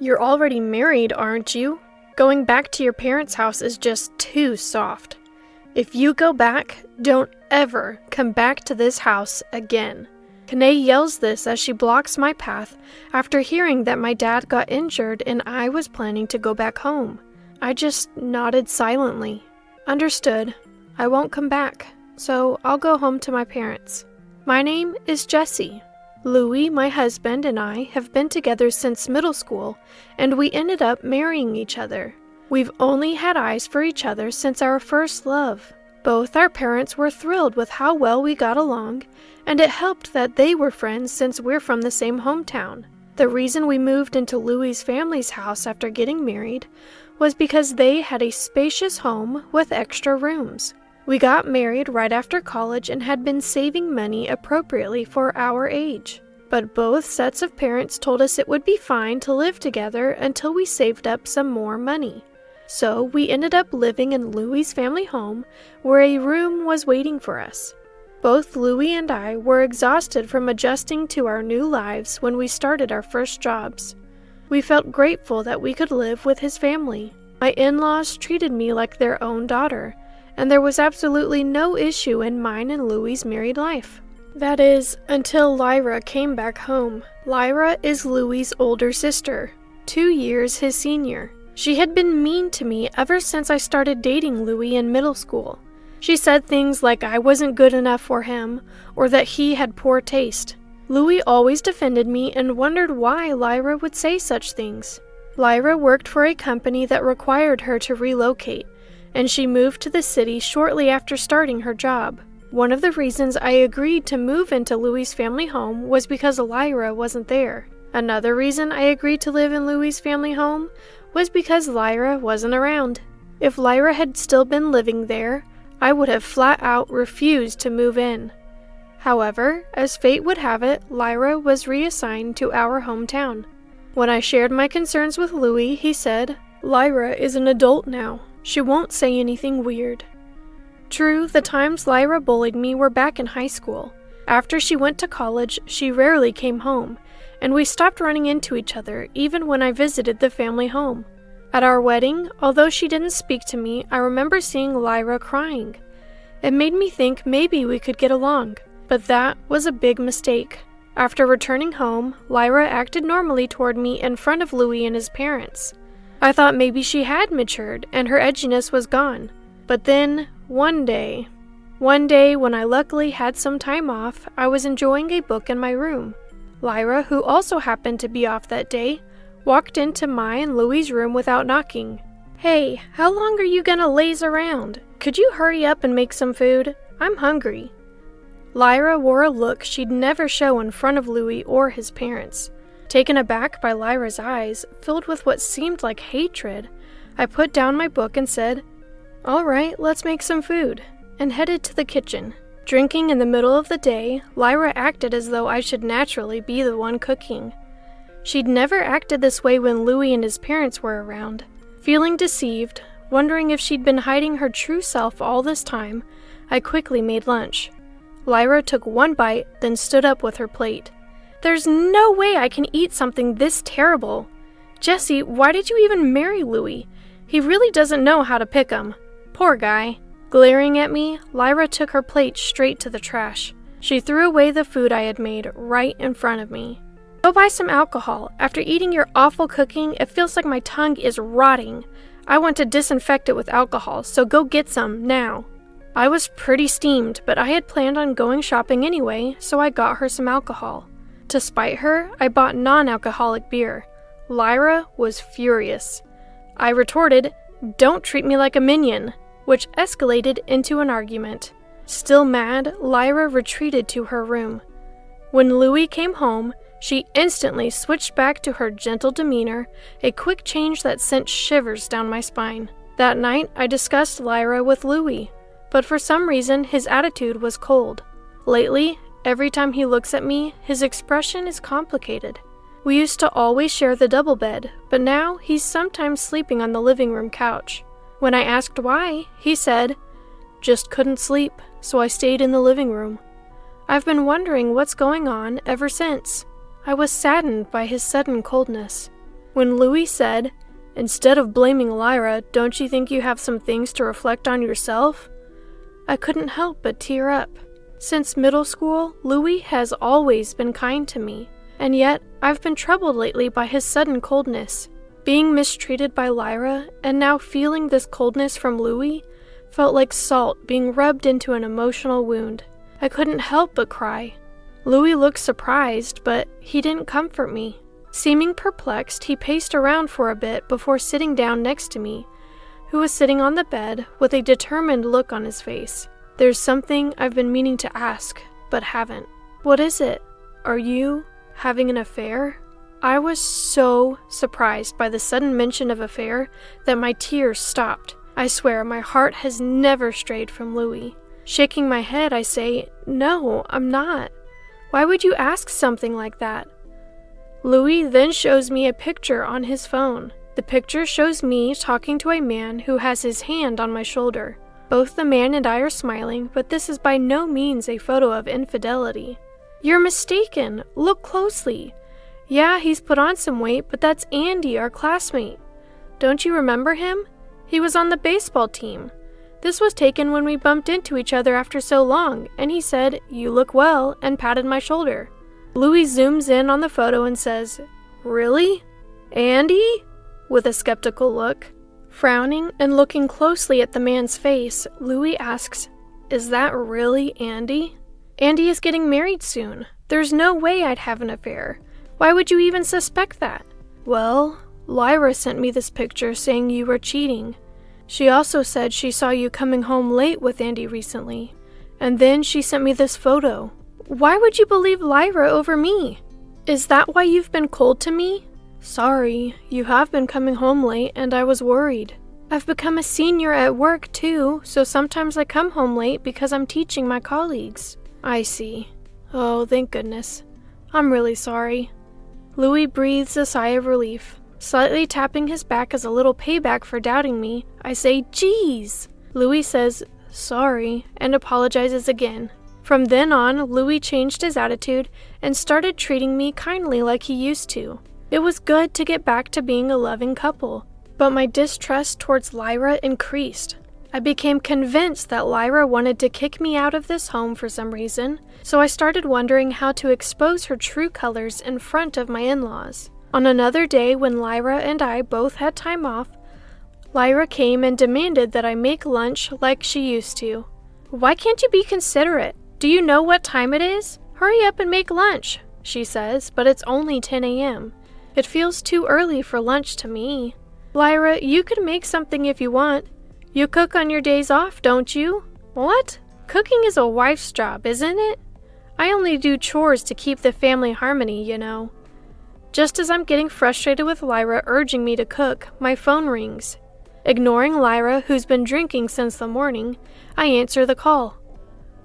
You're already married, aren't you? Going back to your parents' house is just too soft. If you go back, don't ever come back to this house again. Kanae yells this as she blocks my path after hearing that my dad got injured and I was planning to go back home. I just nodded silently. Understood. I won't come back, so I'll go home to my parents. My name is Jessie. Louis, my husband, and I have been together since middle school, and we ended up marrying each other. We've only had eyes for each other since our first love. Both our parents were thrilled with how well we got along, and it helped that they were friends since we're from the same hometown. The reason we moved into Louis' family's house after getting married was because they had a spacious home with extra rooms. We got married right after college and had been saving money appropriately for our age. But both sets of parents told us it would be fine to live together until we saved up some more money. So we ended up living in Louis' family home where a room was waiting for us. Both Louis and I were exhausted from adjusting to our new lives when we started our first jobs. We felt grateful that we could live with his family. My in-laws treated me like their own daughter, and there was absolutely no issue in mine and Louis' married life. That is, until Lyra came back home. Lyra is Louis' older sister, 2 years his senior. She had been mean to me ever since I started dating Louis in middle school. She said things like I wasn't good enough for him, or that he had poor taste. Louis always defended me and wondered why Lyra would say such things. Lyra worked for a company that required her to relocate, and she moved to the city shortly after starting her job. One of the reasons I agreed to move into Louis' family home was because Lyra wasn't there. Another reason I agreed to live in Louis' family home was because Lyra wasn't around. If Lyra had still been living there, I would have flat out refused to move in. However, as fate would have it, Lyra was reassigned to our hometown. When I shared my concerns with Louis, he said, "Lyra is an adult now. She won't say anything weird." True, the times Lyra bullied me were back in high school. After she went to college, she rarely came home, and we stopped running into each other even when I visited the family home. At our wedding, although she didn't speak to me, I remember seeing Lyra crying. It made me think maybe we could get along, but that was a big mistake. After returning home, Lyra acted normally toward me in front of Louis and his parents. I thought maybe she had matured and her edginess was gone. But then, one day when I luckily had some time off, I was enjoying a book in my room. Lyra, who also happened to be off that day, walked into my and Louis' room without knocking. "Hey, how long are you gonna laze around? Could you hurry up and make some food? I'm hungry." Lyra wore a look she'd never show in front of Louis or his parents. Taken aback by Lyra's eyes, filled with what seemed like hatred, I put down my book and said, "All right, let's make some food," and headed to the kitchen. Drinking in the middle of the day, Lyra acted as though I should naturally be the one cooking. She'd never acted this way when Louis and his parents were around. Feeling deceived, wondering if she'd been hiding her true self all this time, I quickly made lunch. Lyra took one bite, then stood up with her plate. "There's no way I can eat something this terrible. Jessie, why did you even marry Louis? He really doesn't know how to pick 'em. Poor guy." Glaring at me, Lyra took her plate straight to the trash. She threw away the food I had made right in front of me. "Go buy some alcohol. After eating your awful cooking, it feels like my tongue is rotting. I want to disinfect it with alcohol, so go get some, now." I was pretty steamed, but I had planned on going shopping anyway, so I got her some alcohol. To spite her, I bought non-alcoholic beer. Lyra was furious. I retorted, "Don't treat me like a minion," which escalated into an argument. Still mad, Lyra retreated to her room. When Louis came home, she instantly switched back to her gentle demeanor, a quick change that sent shivers down my spine. That night, I discussed Lyra with Louis, but for some reason, his attitude was cold. Lately, every time he looks at me, his expression is complicated. We used to always share the double bed, but now he's sometimes sleeping on the living room couch. When I asked why, he said, "Just couldn't sleep, so I stayed in the living room." I've been wondering what's going on ever since. I was saddened by his sudden coldness. When Louis said, "Instead of blaming Lyra, don't you think you have some things to reflect on yourself?" I couldn't help but tear up. Since middle school, Louis has always been kind to me, and yet I've been troubled lately by his sudden coldness. Being mistreated by Lyra, and now feeling this coldness from Louis, felt like salt being rubbed into an emotional wound. I couldn't help but cry. Louis looked surprised, but he didn't comfort me. Seeming perplexed, he paced around for a bit before sitting down next to me, who was sitting on the bed with a determined look on his face. "There's something I've been meaning to ask, but haven't." "What is it? Are you having an affair?" I was so surprised by the sudden mention of affair that my tears stopped. I swear my heart has never strayed from Louis. Shaking my head, I say, "No, I'm not. Why would you ask something like that?" Louis then shows me a picture on his phone. The picture shows me talking to a man who has his hand on my shoulder. Both the man and I are smiling, but this is by no means a photo of infidelity. "You're mistaken. Look closely. Yeah, he's put on some weight, but that's Andy, our classmate. Don't you remember him? He was on the baseball team. This was taken when we bumped into each other after so long, and he said, 'You look well,' and patted my shoulder." Louis zooms in on the photo and says, "Really? Andy?" with a skeptical look. Frowning and looking closely at the man's face, Louis asks, "Is that really Andy? Andy is getting married soon. There's no way I'd have an affair. Why would you even suspect that?" "Well, Lyra sent me this picture saying you were cheating. She also said she saw you coming home late with Andy recently. And then she sent me this photo." "Why would you believe Lyra over me? Is that why you've been cold to me?" "Sorry, you have been coming home late and I was worried. I've become a senior at work too, so sometimes I come home late because I'm teaching my colleagues." "I see. Oh, thank goodness. I'm really sorry." Louis breathes a sigh of relief. Slightly tapping his back as a little payback for doubting me, I say, "Geez." Louis says, "Sorry," and apologizes again. From then on, Louis changed his attitude and started treating me kindly like he used to. It was good to get back to being a loving couple, but my distrust towards Lyra increased. I became convinced that Lyra wanted to kick me out of this home for some reason, so I started wondering how to expose her true colors in front of my in-laws. On another day when Lyra and I both had time off, Lyra came and demanded that I make lunch like she used to. "Why can't you be considerate? Do you know what time it is? Hurry up and make lunch," she says, but it's only 10 a.m. It feels too early for lunch to me. "Lyra, you could make something if you want. You cook on your days off, don't you?" "What? Cooking is a wife's job, isn't it? I only do chores to keep the family harmony, you know." Just as I'm getting frustrated with Lyra urging me to cook, my phone rings. Ignoring Lyra, who's been drinking since the morning, I answer the call.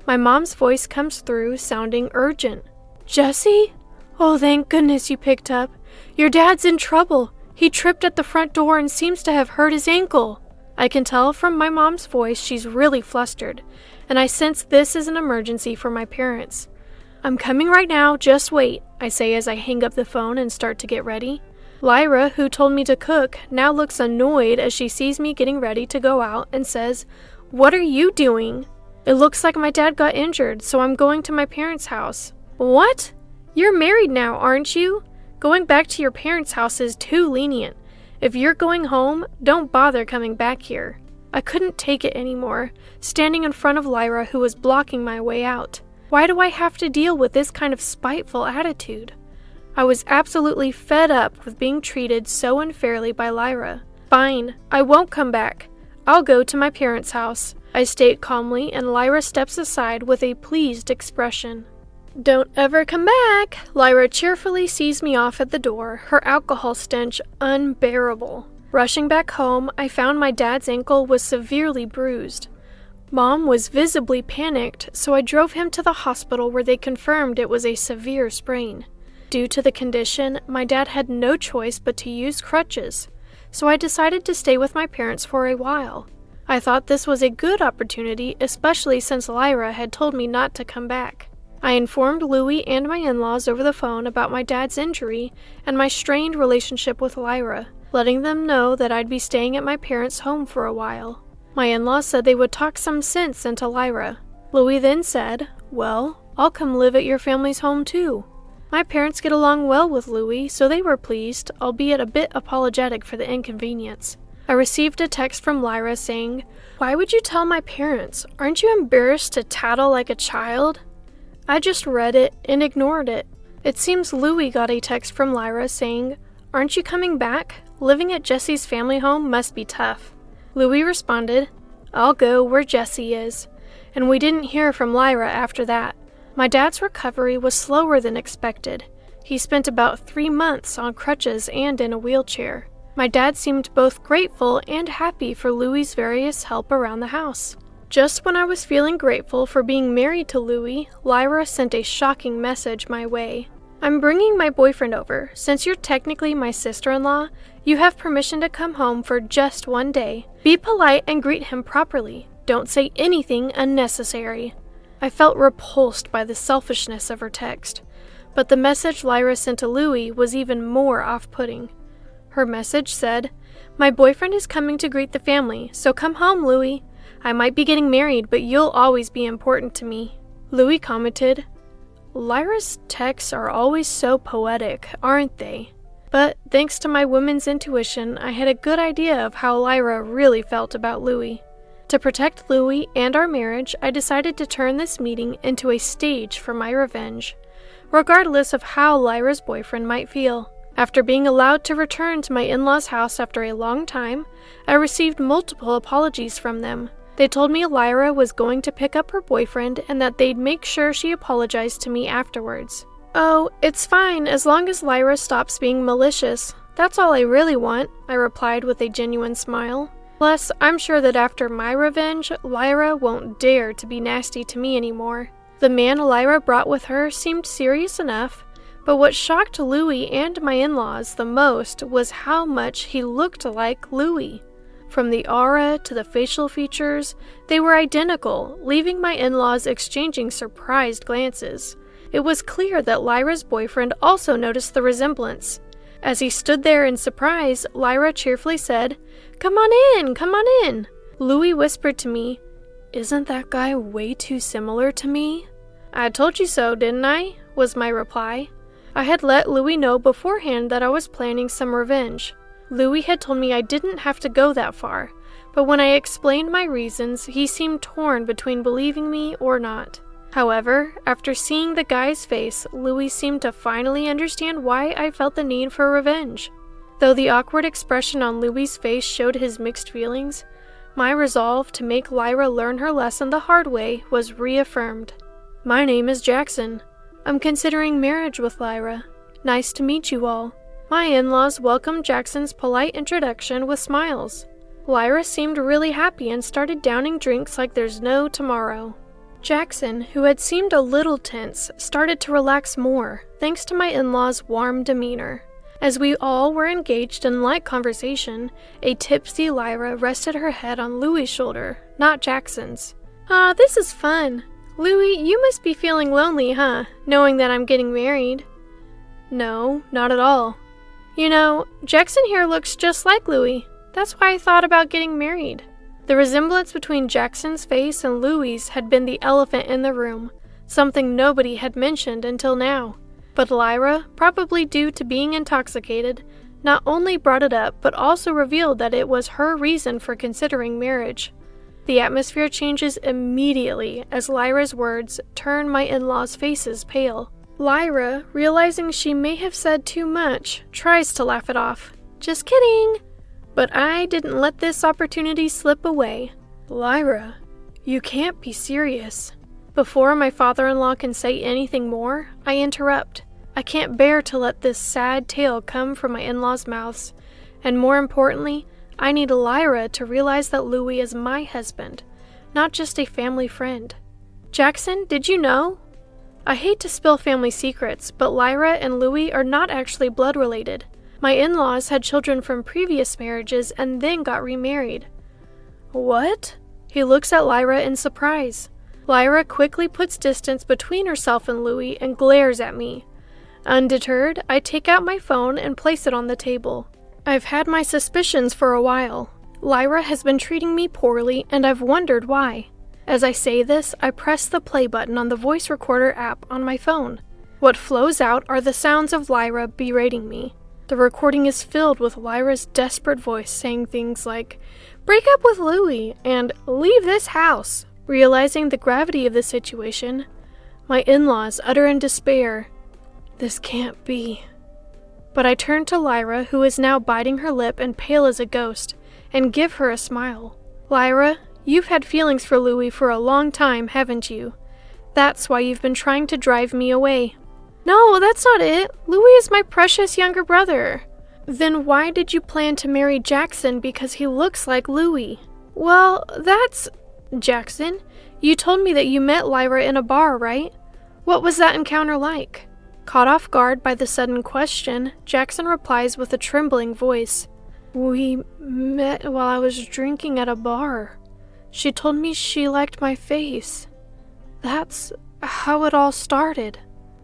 My mom's voice comes through, sounding urgent. "Jesse? Oh, thank goodness you picked up. Your dad's in trouble. He tripped at the front door and seems to have hurt his ankle." I can tell from my mom's voice she's really flustered, and I sense this is an emergency for my parents. "I'm coming right now, just wait," I say as I hang up the phone and start to get ready. Lyra, who told me to cook, now looks annoyed as she sees me getting ready to go out and says, "What are you doing?" "It looks like my dad got injured, so I'm going to my parents' house." "What? You're married now, aren't you? Going back to your parents' house is too lenient. If you're going home, don't bother coming back here." I couldn't take it anymore, standing in front of Lyra who was blocking my way out. Why do I have to deal with this kind of spiteful attitude? I was absolutely fed up with being treated so unfairly by Lyra. "Fine, I won't come back. I'll go to my parents' house," I state calmly, and Lyra steps aside with a pleased expression. "Don't ever come back!" Lyra cheerfully sees me off at the door, her alcohol stench unbearable. Rushing back home, I found my dad's ankle was severely bruised. Mom was visibly panicked, so I drove him to the hospital where they confirmed it was a severe sprain. Due to the condition, my dad had no choice but to use crutches, so I decided to stay with my parents for a while. I thought this was a good opportunity, especially since Lyra had told me not to come back. I informed Louie and my in-laws over the phone about my dad's injury and my strained relationship with Lyra, letting them know that I'd be staying at my parents' home for a while. My in-laws said they would talk some sense into Lyra. Louie then said, "Well, I'll come live at your family's home too." My parents get along well with Louie, so they were pleased, albeit a bit apologetic for the inconvenience. I received a text from Lyra saying, "Why would you tell my parents? Aren't you embarrassed to tattle like a child?" I just read it and ignored it. It seems Louie got a text from Lyra saying, "Aren't you coming back? Living at Jesse's family home must be tough." Louie responded, "I'll go where Jesse is," and we didn't hear from Lyra after that. My dad's recovery was slower than expected. He spent about 3 months on crutches and in a wheelchair. My dad seemed both grateful and happy for Louie's various help around the house. Just when I was feeling grateful for being married to Louie, Lyra sent a shocking message my way. "I'm bringing my boyfriend over. Since you're technically my sister-in-law, you have permission to come home for just 1 day. Be polite and greet him properly. Don't say anything unnecessary." I felt repulsed by the selfishness of her text, but the message Lyra sent to Louie was even more off-putting. Her message said, "My boyfriend is coming to greet the family, so come home, Louie. I might be getting married, but you'll always be important to me." Louie commented, "Lyra's texts are always so poetic, aren't they?" But thanks to my woman's intuition, I had a good idea of how Lyra really felt about Louie. To protect Louie and our marriage, I decided to turn this meeting into a stage for my revenge, regardless of how Lyra's boyfriend might feel. After being allowed to return to my in-laws' house after a long time, I received multiple apologies from them. They told me Lyra was going to pick up her boyfriend and that they'd make sure she apologized to me afterwards. "Oh, it's fine as long as Lyra stops being malicious. That's all I really want," I replied with a genuine smile. Plus, I'm sure that after my revenge, Lyra won't dare to be nasty to me anymore. The man Lyra brought with her seemed serious enough, but what shocked Louie and my in-laws the most was how much he looked like Louie. From the aura to the facial features, they were identical, leaving my in-laws exchanging surprised glances. It was clear that Lyra's boyfriend also noticed the resemblance. As he stood there in surprise, Lyra cheerfully said, "Come on in, come on in." Louie whispered to me, "Isn't that guy way too similar to me?" "I told you so, didn't I?" was my reply. I had let Louie know beforehand that I was planning some revenge. Louie had told me I didn't have to go that far, but when I explained my reasons, he seemed torn between believing me or not. However, after seeing the guy's face, Louie seemed to finally understand why I felt the need for revenge. Though the awkward expression on Louie's face showed his mixed feelings, my resolve to make Lyra learn her lesson the hard way was reaffirmed. "My name is Jackson. I'm considering marriage with Lyra. Nice to meet you all." My in-laws welcomed Jackson's polite introduction with smiles. Lyra seemed really happy and started downing drinks like there's no tomorrow. Jackson, who had seemed a little tense, started to relax more, thanks to my in-laws' warm demeanor. As we all were engaged in light conversation, a tipsy Lyra rested her head on Louie's shoulder, not Jackson's. "Ah, this is fun. Louie, you must be feeling lonely, huh, knowing that I'm getting married?" "No, not at all. You know, Jackson here looks just like Louie. That's why I thought about getting married." The resemblance between Jackson's face and Louie's had been the elephant in the room, something nobody had mentioned until now. But Lyra, probably due to being intoxicated, not only brought it up but also revealed that it was her reason for considering marriage. The atmosphere changes immediately as Lyra's words turn my in-laws' faces pale. Lyra, realizing she may have said too much, tries to laugh it off. "Just kidding!" But I didn't let this opportunity slip away. "Lyra, you can't be serious." Before my father-in-law can say anything more, I interrupt. I can't bear to let this sad tale come from my in-laws' mouths. And more importantly, I need Lyra to realize that Louie is my husband, not just a family friend. "Jackson, did you know?" I hate to spill family secrets, but Lyra and Louie are not actually blood related. My in-laws had children from previous marriages and then got remarried. "What?" He looks at Lyra in surprise. Lyra quickly puts distance between herself and Louie and glares at me. Undeterred, I take out my phone and place it on the table. I've had my suspicions for a while. Lyra has been treating me poorly, and I've wondered why. As I say this, I press the play button on the voice recorder app on my phone. What flows out are the sounds of Lyra berating me. The recording is filled with Lyra's desperate voice saying things like, "Break up with Louie," and "Leave this house." Realizing the gravity of the situation, my in-laws utter in despair, "This can't be." But I turn to Lyra, who is now biting her lip and pale as a ghost, and give her a smile. "Lyra, you've had feelings for Louie for a long time, haven't you? That's why you've been trying to drive me away." "No, that's not it. Louie is my precious younger brother." "Then why did you plan to marry Jackson because he looks like Louie?" "Well, that's..." "Jackson, you told me that you met Lyra in a bar, right? What was that encounter like?" Caught off guard by the sudden question, Jackson replies with a trembling voice, "We met while I was drinking at a bar. She told me she liked my face. That's how it all started."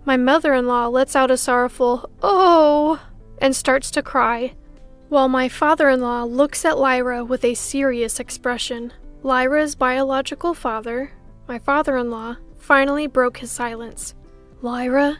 My mother-in-law lets out a sorrowful, "Oh," and starts to cry, while my father-in-law looks at Lyra with a serious expression. Lyra's biological father, my father-in-law, finally broke his silence. "Lyra,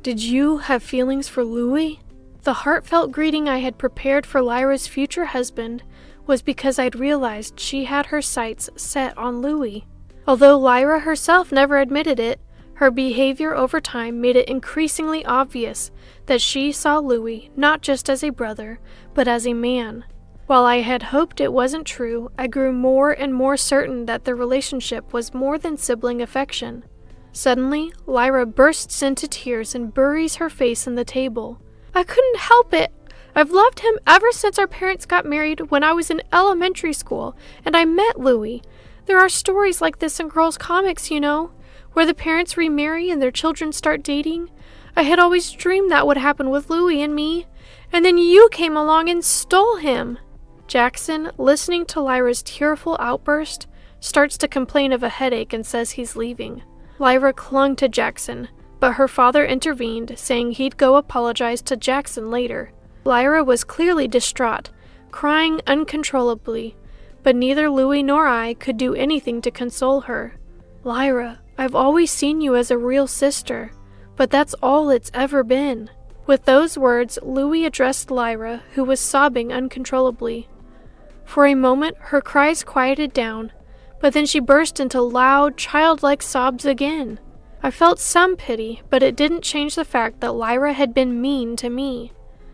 did you have feelings for Louie?" The heartfelt greeting I had prepared for Lyra's future husband was because I'd realized she had her sights set on Louie. Although Lyra herself never admitted it, her behavior over time made it increasingly obvious that she saw Louie not just as a brother, but as a man. While I had hoped it wasn't true, I grew more and more certain that their relationship was more than sibling affection. Suddenly, Lyra bursts into tears and buries her face in the table. "I couldn't help it. I've loved him ever since our parents got married when I was in elementary school, and I met Louie. There are stories like this in girls' comics, you know, where the parents remarry and their children start dating. I had always dreamed that would happen with Louie and me, and then you came along and stole him." Jackson, listening to Lyra's tearful outburst, starts to complain of a headache and says he's leaving. Lyra clung to Jackson, but her father intervened, saying he'd go apologize to Jackson later. Lyra was clearly distraught, crying uncontrollably, but neither Louie nor I could do anything to console her. "Lyra, I've always seen you as a real sister, but that's all it's ever been." With those words, Louie addressed Lyra, who was sobbing uncontrollably. For a moment, her cries quieted down, but then she burst into loud, childlike sobs again. I felt some pity, but it didn't change the fact that Lyra had been mean to me.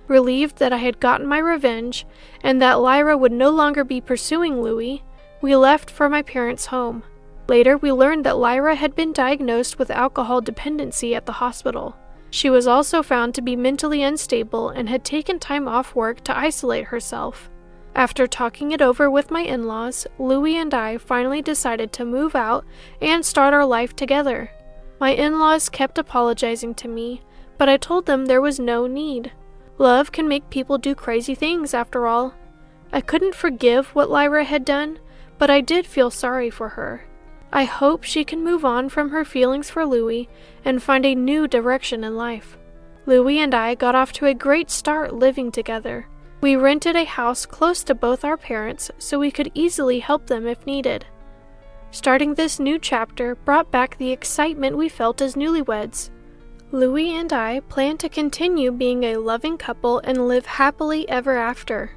Relieved that I had gotten my revenge, and that Lyra would no longer be pursuing Louie, we left for my parents' home. Later, we learned that Lyra had been diagnosed with alcohol dependency at the hospital. She was also found to be mentally unstable and had taken time off work to isolate herself. After talking it over with my in-laws, Louie and I finally decided to move out and start our life together. My in-laws kept apologizing to me, but I told them there was no need. Love can make people do crazy things, after all. I couldn't forgive what Lyra had done, but I did feel sorry for her. I hope she can move on from her feelings for Louie and find a new direction in life. Louie and I got off to a great start living together. We rented a house close to both our parents so we could easily help them if needed. Starting this new chapter brought back the excitement we felt as newlyweds. Louie and I plan to continue being a loving couple and live happily ever after.